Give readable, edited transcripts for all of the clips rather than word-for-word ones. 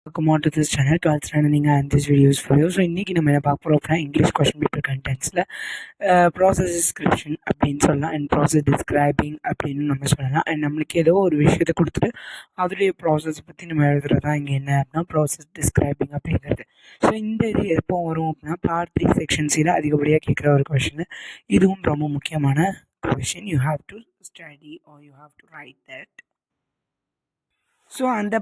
Welcome on to this channel, 12th standing, and this video is for you. So இன்றைக்கி நம்ம என்ன பார்க்க போகிறோம் அப்படின்னா இங்கிலீஷ் கொஸ்டின் பேப்பர் கண்டென்ட்ஸில் ப்ராசஸ் டிஸ்கிரிப்ஷன் அப்படின்னு சொல்லலாம் அண்ட் ப்ராசஸ் டிஸ்கிரைபிங் அப்படின்னு நம்ம சொல்லலாம். அண்ட் நம்மளுக்கு ஏதோ ஒரு விஷயத்தை கொடுத்துட்டு அதோடைய ப்ராசஸ் பற்றி நம்ம எழுதுறதா இங்கே என்ன அப்படின்னா ப்ராசஸ் டிஸ்கிரைபிங் அப்படிங்கிறது. ஸோ இந்த இது எப்போ வரும் அப்படின்னா பார்ட் 3 செக்ஷன் சியில் அதிகப்படியாக கேட்குற ஒரு கொஷின். இதுவும் ரொம்ப முக்கியமான question. You have to study are you have to right that. So அந்த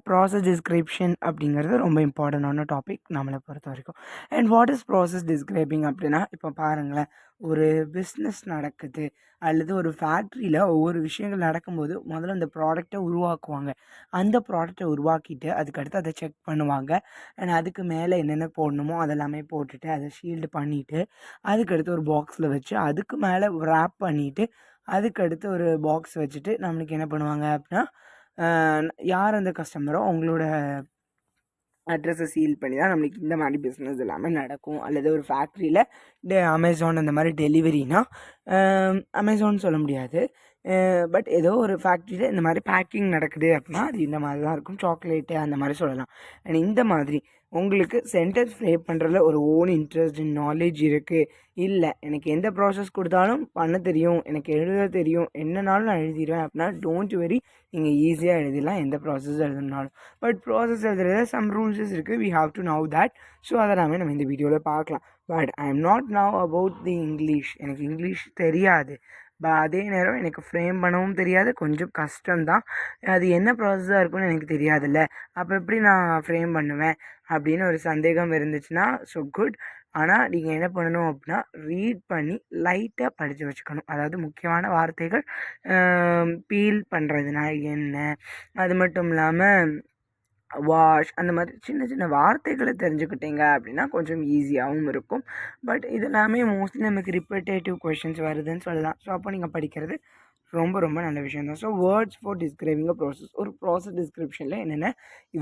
ப்ராசஸ் டிஸ்கிரிப்ஷன் அப்படிங்கிறது ரொம்ப இம்பார்ட்டண்டான டாபிக் நம்மளை பொறுத்த வரைக்கும். And what is process describing அப்படின்னா, இப்போ பாருங்களேன், ஒரு பிஸ்னஸ் நடக்குது அல்லது ஒரு ஃபேக்ட்ரியில் ஒவ்வொரு விஷயங்கள் நடக்கும்போது முதல்ல அந்த ப்ராடக்டை உருவாக்குவாங்க. அந்த ப்ராடக்டை உருவாக்கிட்டு அதுக்கடுத்து அதை செக் பண்ணுவாங்க. அண்ட் அதுக்கு மேலே என்னென்ன போடணுமோ அதெல்லாமே போட்டுட்டு அதை ஷீல்டு பண்ணிவிட்டு அதுக்கடுத்து ஒரு பாக்ஸில் வச்சு அதுக்கு மேலே ரேப் பண்ணிவிட்டு அதுக்கடுத்து ஒரு பாக்ஸ் வச்சுட்டு நம்மளுக்கு என்ன பண்ணுவாங்க அப்படின்னா, யார் அந்த கஸ்டமரோ அவங்களோட அட்ரஸை சீல் பண்ணி தான் நம்மளுக்கு இந்த மாதிரி பிஸ்னஸ் எல்லாமே நடக்கும். அல்லது ஒரு ஃபேக்ட்ரியில் அமேசான் அந்த மாதிரி டெலிவரினா அமேசான் சொல்ல முடியாது, பட் ஏதோ ஒரு ஃபேக்ட்ரியில் இந்த மாதிரி பேக்கிங் நடக்குது அப்படின்னா அது இந்த மாதிரி தான் இருக்கும். சாக்லேட்டு அந்த மாதிரி சொல்லலாம். அண்ட் இந்த மாதிரி உங்களுக்கு சென்டென்ஸ் ஃப்ரேம் பண்ணுறதுல ஒரு ஓன் இன்ட்ரெஸ்ட் நாலேஜ் இருக்குது, இல்லை எனக்கு எந்த ப்ராசஸ் கொடுத்தாலும் பண்ண தெரியும், எனக்கு எழுத தெரியும், என்னன்னாலும் நான் எழுதிடுவேன் அப்படின்னா டோன்ட் வெரி, நீங்கள் ஈஸியாக எழுதிடலாம் எந்த ப்ராசஸ் எழுதுனாலும். பட் ப்ராசஸ் எழுதுறது சம் ரூல்ஸஸ் இருக்குது, we have to know that. So அதெல்லாமே நம்ம இந்த வீடியோவில் பார்க்கலாம். But I am not know about the English. எனக்கு இங்கிலீஷ் தெரியாது, அதே நேரம் எனக்கு ஃப்ரேம் பண்ணவும் தெரியாது, கொஞ்சம் கஷ்டம்தான். அது என்ன ப்ராசஸாக இருக்குன்னு எனக்கு தெரியாதுல்ல, அப்போ எப்படி நான் ஃப்ரேம் பண்ணுவேன் அப்படின்னு ஒரு சந்தேகம் இருந்துச்சுன்னா ஸோ குட். ஆனால் நீங்கள் என்ன பண்ணணும் அப்படின்னா ரீட் பண்ணி லைட்டாக படித்து வச்சுக்கணும். அதாவது முக்கியமான வார்த்தைகள், பீல் பண்ணுறதுனா என்ன, அது மட்டும் இல்லாமல் வாஷ், அந்த மாதிரி சின்ன சின்ன வார்த்தைகளை தெரிஞ்சுக்கிட்டீங்க அப்படின்னா கொஞ்சம் ஈஸியாகவும் இருக்கும். பட் இது எல்லாமே மோஸ்ட்லி நமக்கு ரிப்பீட்டேட்டிவ் கொஷின்ஸ் வருதுன்னு சொல்லலாம். ஸோ அப்போ நீங்கள் படிக்கிறது ரொம்ப ரொம்ப நல்ல விஷயம் தான். So words for describing a process. ஒரு ப்ராசஸ் டிஸ்கிரிப்ஷனில் என்னென்ன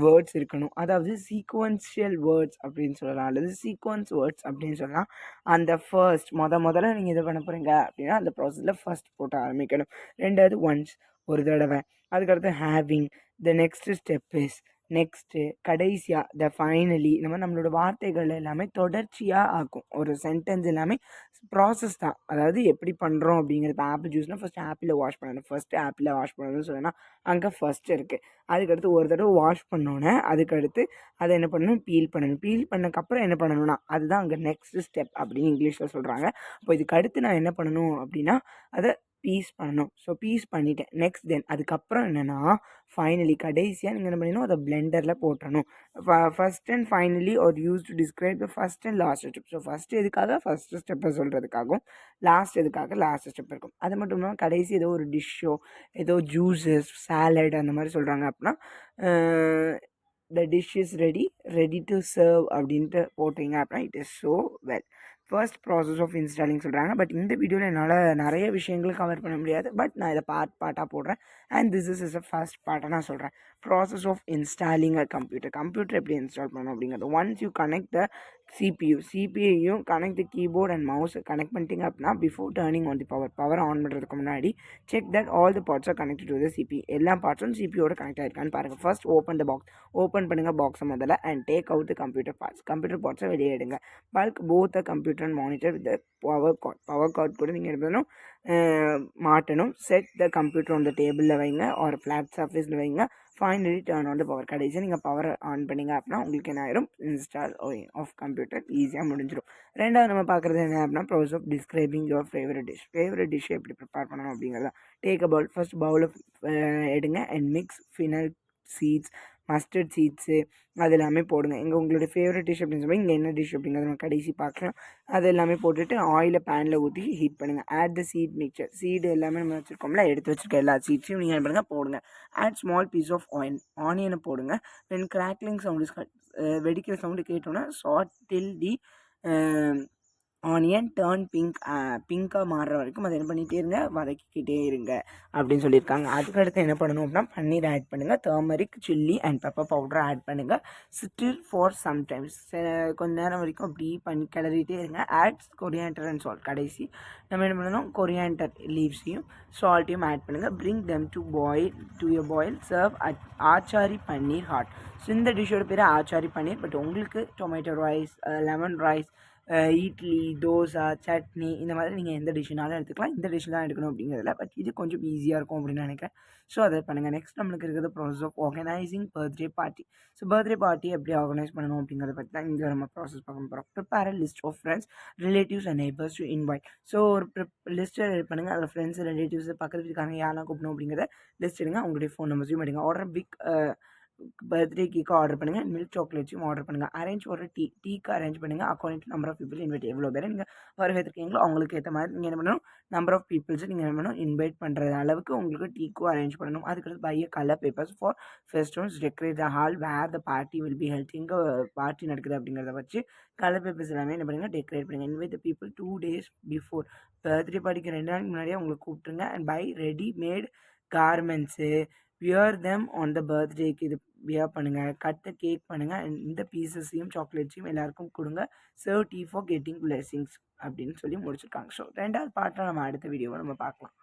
வேர்ட்ஸ் இருக்கணும், அதாவது சீக்வன்ஷியல் வேர்ட்ஸ் அப்படின்னு சொல்லலாம் அல்லது சீக்வன்ஸ் வேர்ட்ஸ் அப்படின்னு சொல்லலாம். அந்த ஃபர்ஸ்ட் முதல்ல நீங்கள் இதை பண்ண போகிறீங்க அப்படின்னா அந்த ப்ராசஸில் ஃபர்ஸ்ட் போட்டு ஆரம்பிக்கணும். ரெண்டாவது ஒன்ஸ், ஒரு தடவை. அதுக்கடுத்து having, the next step is, next, கடைசியாக, த ஃபைனலி. இந்த மாதிரி நம்மளோட வார்த்தைகள் எல்லாமே தொடர்ச்சியாக ஆக்கும். ஒரு சென்டென்ஸ் எல்லாமே ப்ராசஸ் தான். அதாவது எப்படி பண்ணுறோம் அப்படிங்கிறது. ஆப்பிள் ஜூஸ்னால் ஃபஸ்ட்டு ஆப்பிளை வாஷ் பண்ணணும், ஃபஸ்ட்டு ஆப்பிளை வாஷ் பண்ணணும்னு சொல்லணும்னா அங்கே ஃபஸ்ட்டு இருக்குது. அதுக்கடுத்து ஒரு தடவை வாஷ் பண்ணோன்னே அதுக்கடுத்து அதை என்ன பண்ணணும், பீல் பண்ணணும். பீல் பண்ணக்கப்புறம் என்ன பண்ணணும்னா அதுதான் அங்கே நெக்ஸ்ட் ஸ்டெப் அப்படின்னு இங்கிலீஷில் சொல்கிறாங்க. அப்போ இதுக்கு அடுத்து நான் என்ன பண்ணணும் அப்படின்னா அதை பீஸ் பண்ணணும். ஸோ பீஸ் பண்ணிவிட்டேன். நெக்ஸ்ட் தென் அதுக்கப்புறம் என்னென்னா ஃபைனலி, கடைசியாக நீங்கள் என்ன பண்ணணும், அதை பிளெண்டரில் போட்டணும். First and finally are use to describe the first and last step. So first எதுக்காக ஃபஸ்ட்டு ஸ்டெப்பை சொல்கிறதுக்காகவும் லாஸ்ட் எதுக்காக லாஸ்ட் ஸ்டெப் இருக்கும். அது மட்டும் இல்லாமல் கடைசி ஏதோ ஒரு டிஷ்ஷோ ஏதோ ஜூஸஸ் சாலட் அந்த மாதிரி சொல்கிறாங்க அப்படின்னா the dish is ready, ready to serve அப்படின்ட்டு போட்டிங்க அப்படின்னா it is so well. First process of installing சொல்கிறாங்க. பட் இந்த வீடியோவில் என்னால் நிறைய விஷயங்கள் கவர் பண்ண முடியாது. பட் நான் இதை பார்ட்டாக போடுறேன். And this is a first பார்ட்டாக நான் சொல்கிறேன். Process of installing a computer எப்படி இன்ஸ்டால் பண்ணணும் அப்படிங்கிறது. ஒன்ஸ் யூ கனெக்ட் த சிபியூயும் connect the keyboard and mouse connect பண்ணிட்டீங்க அப்படின்னா before turning on the power on பண்ணுறதுக்கு முன்னாடி check that all the parts are connected to the CP. எல்லா பார்ட்ஸும் சிபியோட கனெக்ட் ஆகிருக்கான்னு பாருங்கள். First open the box. Open பண்ணுங்கள் பாக்ஸை முதல்ல and take out the computer பார்ட்ஸை வெளியே எடுங்க. Plug both the computer and monitor with power cord கூட நீங்கள் எடுக்கணும், மாட்டணும். Set the computer on the டேபிளில் வைங்க ஒரு ஃப்ளாட் சர்ஃபேஸில் வைங்க. Finally turn on the power. கடைசியாக நீங்கள் பவர் ஆன் பண்ணிங்க அப்படின்னா உங்களுக்கு என்ன ஆயிரும், இன்ஸ்டால் ஆஃப் கம்ப்யூட்டர் ஈஸியாக முடிஞ்சிடும். ரெண்டாவது நம்ம பார்க்குறது என்ன அப்படின்னா process of describing your favourite dish எப்படி ப்ரிப்பேர் பண்ணணும் அப்படிங்கிறத. Take a bowl. ஃபர்ஸ்ட் பவுலை எடுங்க and mix fennel seeds, mustard seeds அது எல்லாமே போடுங்க. இங்கே உங்களுடைய ஃபேவரட் டிஷ் அப்படின்னு சொல்லி இங்கே என்ன டிஷ் அப்படிங்கிறத நம்ம கடைசி பார்க்கலாம். அது எல்லாமே போட்டுட்டு ஆயிலை பேனில் ஊற்றி ஹீட் பண்ணுங்கள். Add the seed mixture. Seed எல்லாமே நம்ம வச்சுருக்கோம்ல, எடுத்து வச்சுருக்க எல்லா சீட்ஸையும் நீங்கள் என்ன பண்ணுங்கள் போடுங்க. ஆட் ஸ்மால் பீஸ் ஆஃப் ஆனியனை போடுங்க. வென் கிராக்லிங் சவுண்ட் வெடிக்கிற சவுண்டு கேட்டோன்னா சாட் டில் தி ஆனியன் டர்ன் பிங்காக மாறுற வரைக்கும் அதை என்ன பண்ணிகிட்டே இருங்க, வதக்கிக்கிட்டே இருங்க அப்படின்னு சொல்லியிருக்காங்க. அதுக்கடுத்து என்ன பண்ணணும் அப்படின்னா பன்னீர் ஆட் பண்ணுங்கள், turmeric, chilli and pepper powder add பண்ணுங்கள், ஸ்டிர் ஃபார் சம்டைம்ஸ் கொஞ்ச நேரம் வரைக்கும் அப்படி பண்ணி கிளறிட்டே இருங்க. Adds coriander and salt. கடைசி நம்ம என்ன பண்ணணும், கொரியாண்டர் லீவ்ஸையும் சால்ட்டையும் ஆட் பண்ணுங்கள். Bring them to boil serve achari paneer hot. So இந்த டிஷ்ஷோட பேர் ஆச்சாரி பன்னீர். பட் உங்களுக்கு tomato rice, lemon rice, idli, dosa, chutney இந்த மாதிரி நீங்கள் எந்த டிஷ்ஷுனாலும் எடுத்துக்கலாம். இந்த டிஷ் தான் எடுக்கணும் அப்படிங்கிறதில்ல. பட் இது கொஞ்சம் ஈஸியாக இருக்கும் அப்படின்னு நினைக்கிறேன். ஸோ அதை பண்ணுங்கள். நெக்ஸ்ட் நம்மளுக்கு இருக்கிறது process of organising birthday party. So birthday party எப்படி ஆர்கனைஸ் பண்ணணும் அப்படிங்கிறத பற்றி தான் இங்கே நம்ம ப்ராசஸ் பார்க்க போகிறோம். Prepare list of friends, relatives and neighbours to invite. So ஒரு லிஸ்ட்டை ரெடி பண்ணுங்கள். அதில் ஃப்ரெண்ட்ஸ், ரிலேட்டிவ்ஸ், பக்கத்து வீட்டுக்காரங்க யாரெல்லாம் கூப்பிடணும் அப்படிங்கிறத லிஸ்ட் எடுங்க. அவங்களுடைய ஃபோன் நம்பர்ஸையும் எடுங்க. Order big birthday cake order பண்ணுங்கள். மில்க் சாக்லேட்ஸையும் ஆர்டர் பண்ணுங்கள். அரேஞ்ச் ஒரு டீக்கு அரேஞ்ச் பண்ணுங்கள். According to number of people invite. எவ்வளோ பேர் நீங்கள் வரவேற்கிறீங்களோ அவங்களுக்கு ஏற்ற மாதிரி நீங்கள் என்ன பண்ணணும், நம்பர் ஆஃப் பீப்புள்ஸை நீங்கள் என்ன பண்ணணும், இன்வைட் பண்ணுறது அளவுக்கு உங்களுக்கு டீக்கும் அரேஞ்ச் பண்ணணும். அதுக்கடுத்து buy colour papers for festivals, decorate the hall where the party will be held. எங்கே பார்ட்டி நடக்குது அப்படிங்கிறத வச்சு கலர் பேப்பர்ஸ் எல்லாமே என்ன பண்ணுங்கள், டெக்கரேட் பண்ணுங்கள். Invite the people 2 days before. Birthday பார்ட்டிக்கு 2 நாளைக்கு முன்னாடியே அவங்களுக்கு கூப்பிட்டுருங்க. And buy ready made garments, wear them on the பர்த்டேக்கு. இது வியர் பண்ணுங்கள். கட் த கேக் பண்ணுங்கள். அண்ட் இந்த பீசஸையும் சாக்லேட்ஸையும் எல்லாருக்கும் கொடுங்க. Serve tea for getting blessings அப்படின்னு சொல்லி முடிச்சிருக்காங்க. ஸோ 2வது பார்ட்டில் நம்ம அடுத்த வீடியோவை நம்ம பார்க்கலாம்.